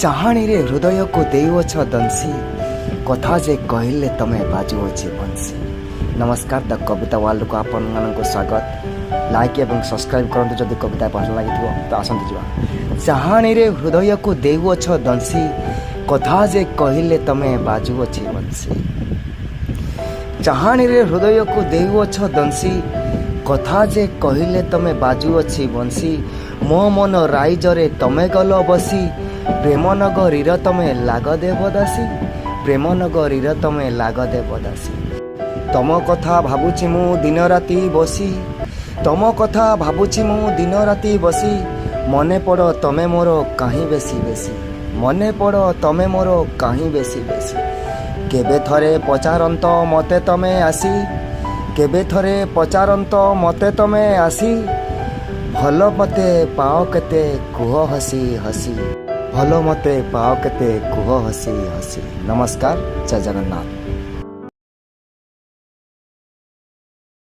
ଚାହାଣୀ ରେ ହୃଦୟକୁ ଦେଉଅଛ ଦଂଶୀ, କଥା ଯେ କହିଲେ ତମେ ବାଜୁଅଛି ବଂଶୀ। ନମସ୍କାର, ଦ କବିତା ୱାର୍ଲ୍ଡକୁ ଆପଣମାନଙ୍କୁ ସ୍ୱାଗତ। ଲାଇକ୍ ଏବଂ ସବସ୍କ୍ରାଇବ୍ କରନ୍ତୁ ଯଦି କବିତା ଭଲ ଲାଗିଥିବ ତ ଆସନ୍ତୁ ଯିବା। ଚାହାଣୀରେ ହୃଦୟକୁ ଦେଉଅଛ ଦଂଶୀ, କଥା ଯେ କହିଲେ ତମେ ବାଜୁଅଛି ବଂଶୀ। ଚାହାଣୀରେ ହୃଦୟକୁ ଦେଉଅଛ ଦଂଶୀ, କଥା ଯେ କହିଲେ ତମେ ବାଜୁଅଛି ବଂଶୀ। ମୋ ମନ ରାଇଜରେ ତମେ ଗଲ ବସି, ପ୍ରେମ ନଗରୀର ତମେ ଲାଗ ଦେବ ଦାସୀ। ପ୍ରେମ ନଗରୀର ତମେ ଲାଗ ଦେବ ଦାସୀ। ତମ କଥା ଭାବୁଛି ମୁଁ ଦିନ ରାତି ବସି, ତମ କଥା ଭାବୁଛି ମୁଁ ଦିନ ରାତି ବସି। ମନେ ପଡ଼ ତମେ ମୋର କାହିଁ ବେଶୀ ବେଶୀ, ମନେ ପଡ଼ ତମେ ମୋର କାହିଁ ବେଶୀ ବେଶୀ। କେବେ ଥରେ ପଚାରନ୍ତ ମୋତେ ତମେ ଆସି, କେବେ ଥରେ ପଚାରନ୍ତ ମୋତେ ତମେ ଆସି। ଭଲ ମୋତେ ପାଅ କେତେ କୁହ ହସି ହସି, ଭଲ ମୋତେ ପାଅ କେତେ କୁହ ହସି ହସି। ନମସ୍କାର, ଜୟ ଜଗନ୍ନାଥ।